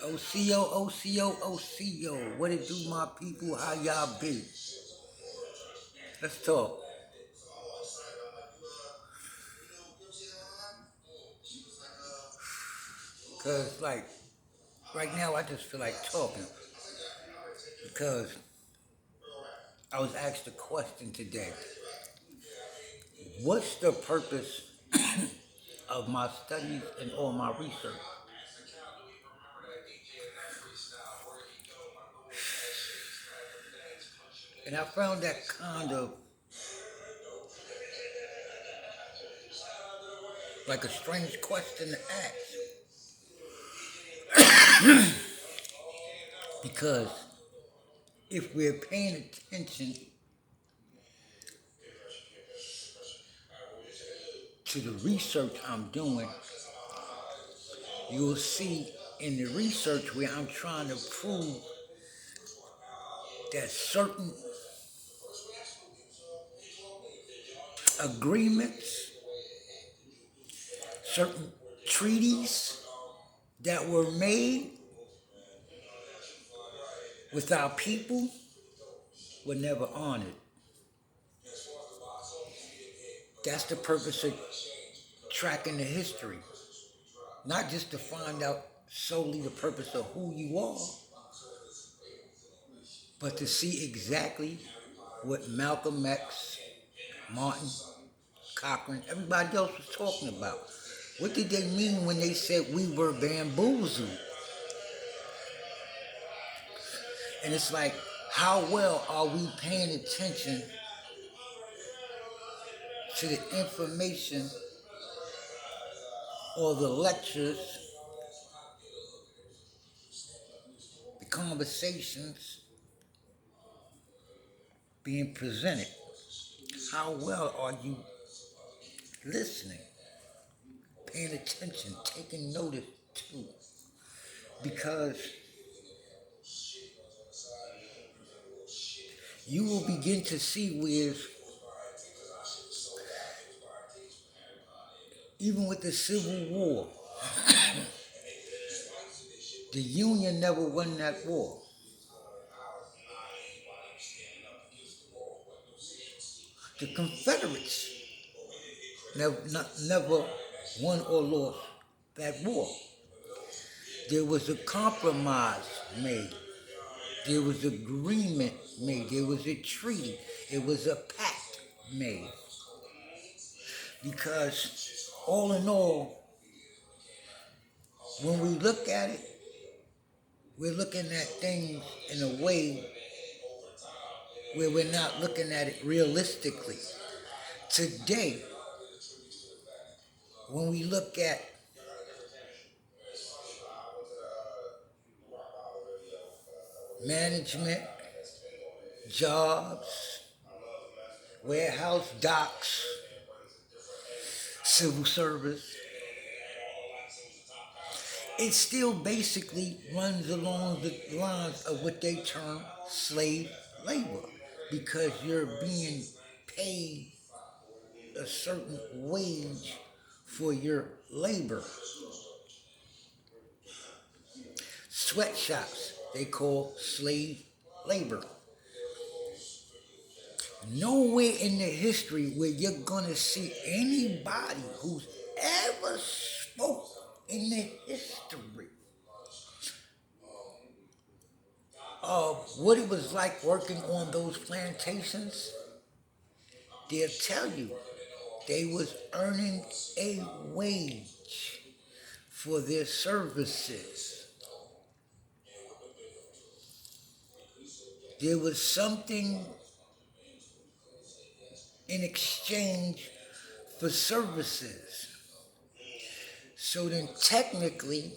OCO, OCO, OCO. What it do, my people? How y'all be? Let's talk. Cause right now I just feel like talking because I was asked a question today. What's the purpose of my studies and all my research? And I found that kind of like a strange question to ask because if we're paying attention to the research I'm doing, you'll see in the research where I'm trying to prove that certain agreements, certain treaties that were made with our people were never honored. That's the purpose of tracking the history, not just to find out solely the purpose of who you are, but to see exactly what Malcolm X, Martin, Cochran, everybody else was talking about. What did they mean when they said we were bamboozled? And it's like, how well are we paying attention to the information or the lectures, the conversations being presented? How well are you listening, paying attention, taking notice too? Because you will begin to see where, even with the Civil War, the Union never won that war. The Confederates never won or lost that war. There was a compromise made. There was agreement made. There was a treaty. It was a pact made. Because all in all, when we look at it, we're looking at things in a way where we're not looking at it realistically. Today, when we look at management, jobs, warehouse, docks, civil service, it still basically runs along the lines of what they term slave labor because you're being paid a certain wage for your labor. Sweatshops, they call slave labor. Nowhere in the history where you're gonna see anybody who's ever spoke in the history of what it was like working on those plantations, they'll tell you they was earning a wage for their services. There was something in exchange for services. So then technically,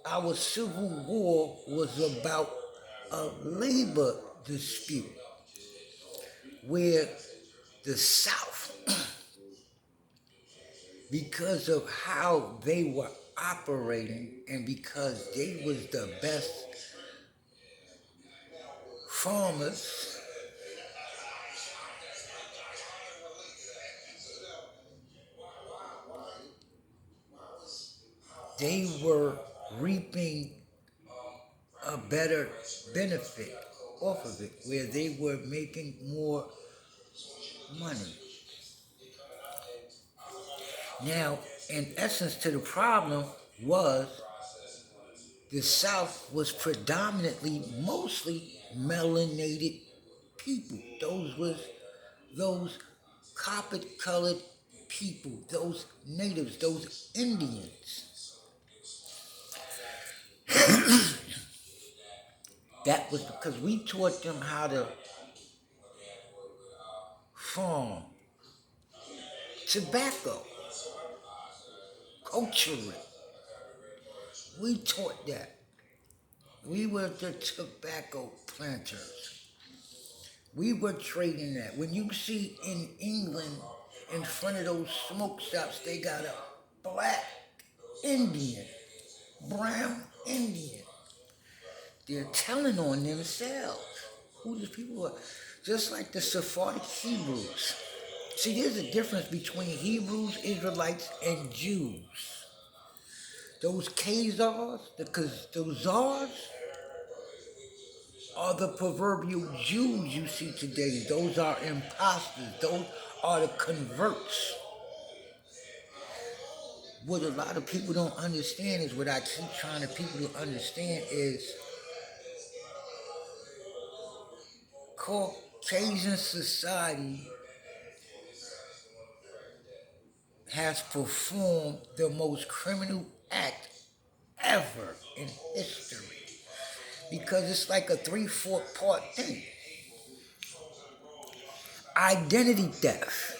our Civil War was about a labor dispute where the South, because of how they were operating and because they was the best farmers, they were reaping a better benefit off of it, where they were making more money. Now, in essence, to the problem was the South was predominantly, mostly melanated people. Those copper-colored people, those natives, those Indians. That was because we taught them how to farm, tobacco, culture. We taught that. We were the tobacco planters. We were trading that. When you see in England, in front of those smoke shops, they got a black Indian, brown Indian. They're telling on themselves who these people are. Just like the Sephardic Hebrews. See, there's a difference between Hebrews, Israelites, and Jews. Those Khazars, the Khazars, are the proverbial Jews you see today. Those are imposters. Those are the converts. What a lot of people don't understand is what I keep trying to people to understand is Caucasian society has performed the most criminal act ever in history. Because it's like a 3/4 part thing. Identity theft.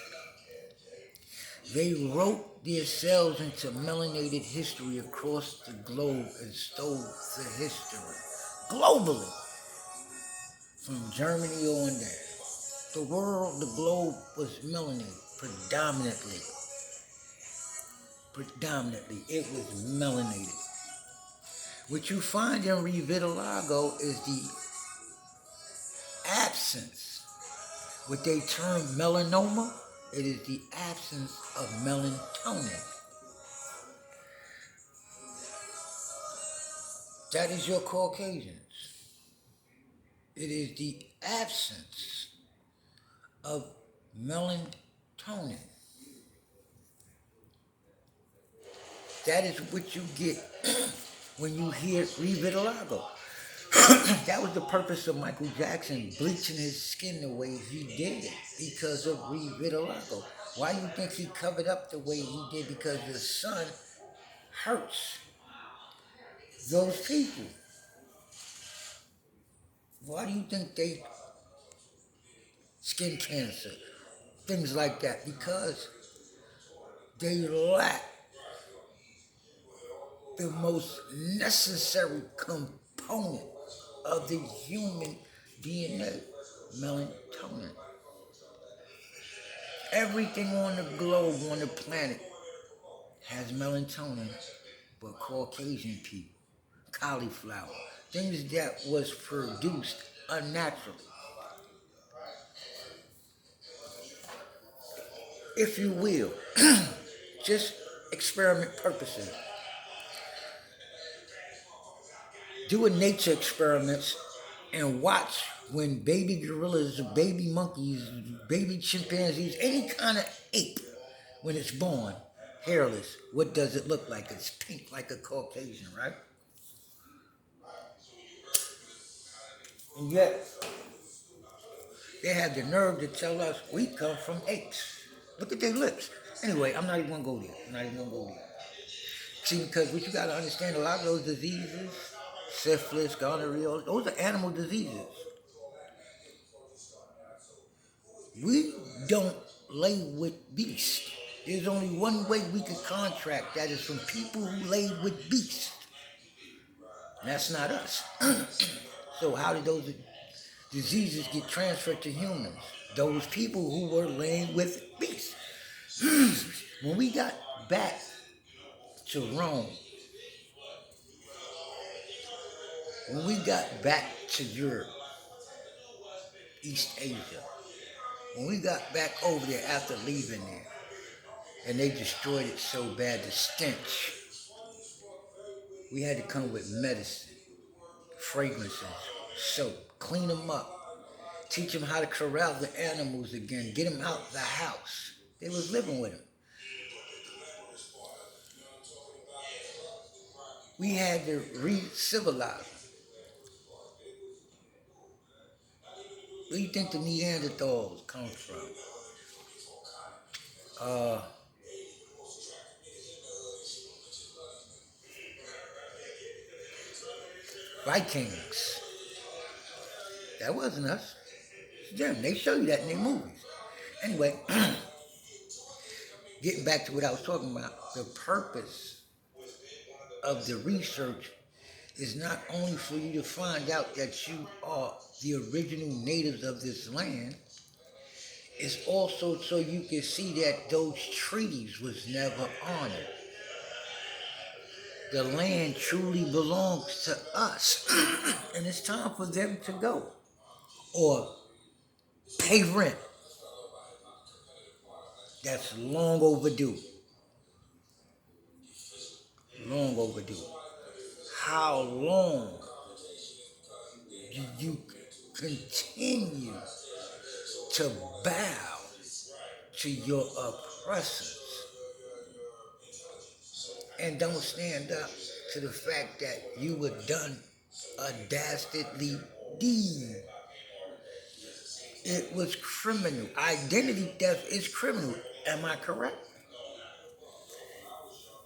They wrote themselves into melanated history across the globe and stole the history. Globally. From Germany on down. The world, the globe was melanated predominantly. Predominantly, it was melanated. What you find in revitiligo is the absence. What they term melanoma, it is the absence of melatonin. That is your Caucasians. It is the absence of melatonin. That is what you get when you hear revitiligo. That was the purpose of Michael Jackson bleaching his skin the way he did because of revitiligo. Why do you think he covered up the way he did? Because the sun hurts those people. Why do you think they skin cancer, things like that? Because they lack the most necessary component of the human DNA, melatonin. Everything on the globe, on the planet, has melatonin, but Caucasian people, cauliflower, things that was produced unnaturally. If you will, just experiment purposes. Do a nature experiments and watch when baby gorillas, baby monkeys, baby chimpanzees, any kind of ape, when it's born, hairless, what does it look like? It's pink like a Caucasian, right? And yet, they had the nerve to tell us we come from apes. Look at their lips. Anyway, I'm not even gonna go there. I'm not even gonna go there. See, because what you gotta understand, a lot of those diseases, syphilis, gonorrhea, those are animal diseases. We don't lay with beasts. There's only one way we can contract that is from people who laid with beasts. And that's not us. So how did those diseases get transferred to humans? Those people who were laying with beasts. When we got back to Rome, when we got back to Europe, East Asia, when we got back over there after leaving there, and they destroyed it so bad, the stench, we had to come with medicine, fragrances, soap, clean them up, teach them how to corral the animals again, get them out the house. They was living with them. We had to re-civilize them. Where do you think the Neanderthals come from? Uh, Vikings. That wasn't us. It's them. They show you that in their movies. Anyway, getting back to what I was talking about, the purpose of the research is not only for you to find out that you are the original natives of this land, it's also so you can see that those treaties was never honored. The land truly belongs to us, and it's time for them to go or pay rent. That's long overdue. Long overdue. How long do you continue to bow to your oppressors and don't stand up to the fact that you were done a dastardly deed? It was criminal. Identity theft is criminal. Am I correct?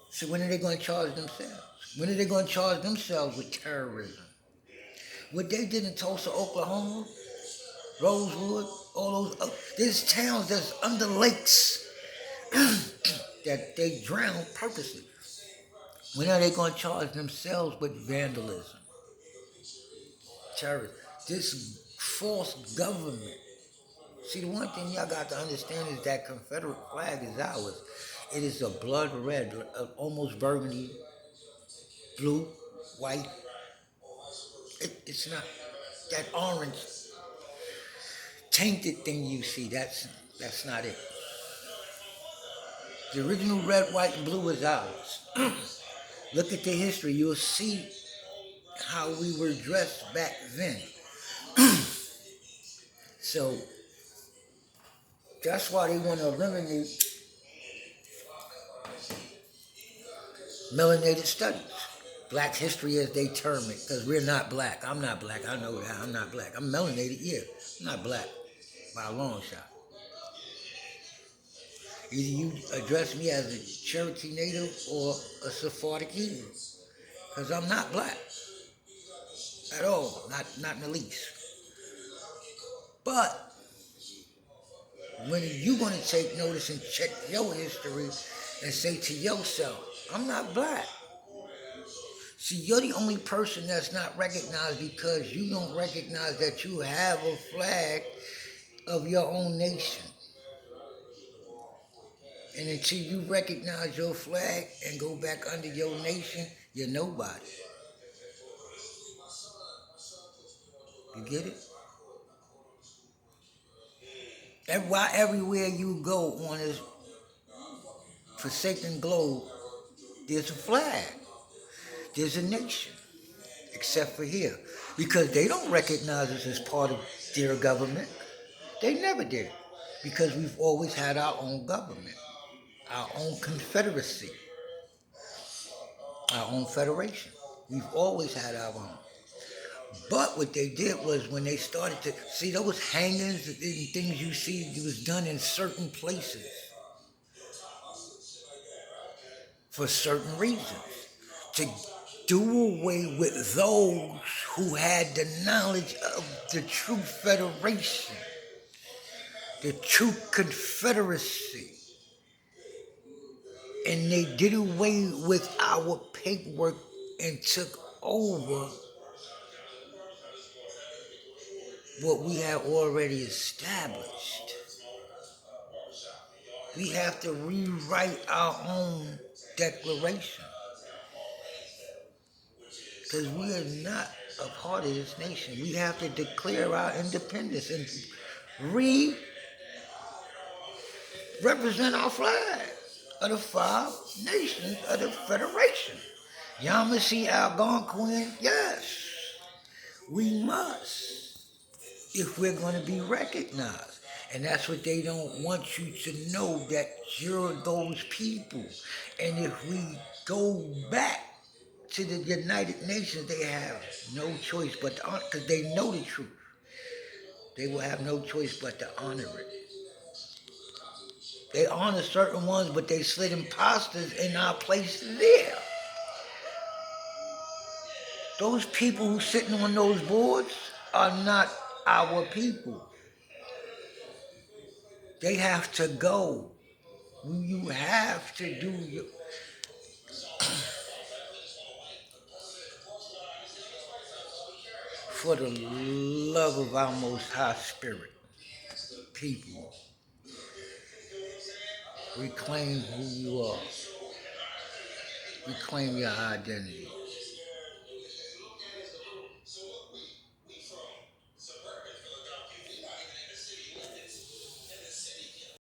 So when are they going to charge themselves? When are they going to charge themselves with terrorism? What they did in Tulsa, Oklahoma, Rosewood, all those, there's towns that's under lakes that they drown purposely. When are they going to charge themselves with vandalism, terrorism? This false government. See, the one thing y'all got to understand is that Confederate flag is ours. It is a blood red, almost burgundy, blue, white. It's not that orange tainted thing you see. That's not it. The original red, white, and blue is ours. Look at the history. You'll see how we were dressed back then. So that's why they want to eliminate melanated studies. Black history as they term it, because we're not black. I'm not black. I know that. I'm not black. I'm melanated, yeah. I'm not black by a long shot. Either you address me as a Cherokee Native or a Sephardic Hebrew, because I'm not black at all, not in the least. But when you're going to take notice and check your history and say to yourself, I'm not black. See, you're the only person that's not recognized because you don't recognize that you have a flag of your own nation. And until you recognize your flag and go back under your nation, you're nobody. You get it? And why everywhere you go on this forsaken globe, there's a flag. There's a nation. Except for here. Because they don't recognize us as part of their government. They never did. Because we've always had our own government. Our own confederacy. Our own federation. We've always had our own. But what they did was when they started to see those hangings and things you see, it was done in certain places for certain reasons to do away with those who had the knowledge of the true federation, the true confederacy. And they did away with our paperwork and took over what we had already established. We have to rewrite our own declaration. Because we are not a part of this nation. We have to declare our independence and represent our flag of the 5 nations of the Federation. Yamasee, Algonquin, yes. We must, if we're going to be recognized. And that's what they don't want you to know, that you're those people. And if we go back to the United Nations, they have no choice but to honor, because they know the truth. They will have no choice but to honor it. They honor certain ones, but they slid imposters in our place there. Those people who sitting on those boards are not our people. They have to go. You have to do your, for the love of our most high spirit, people, reclaim who you are. Reclaim your identity.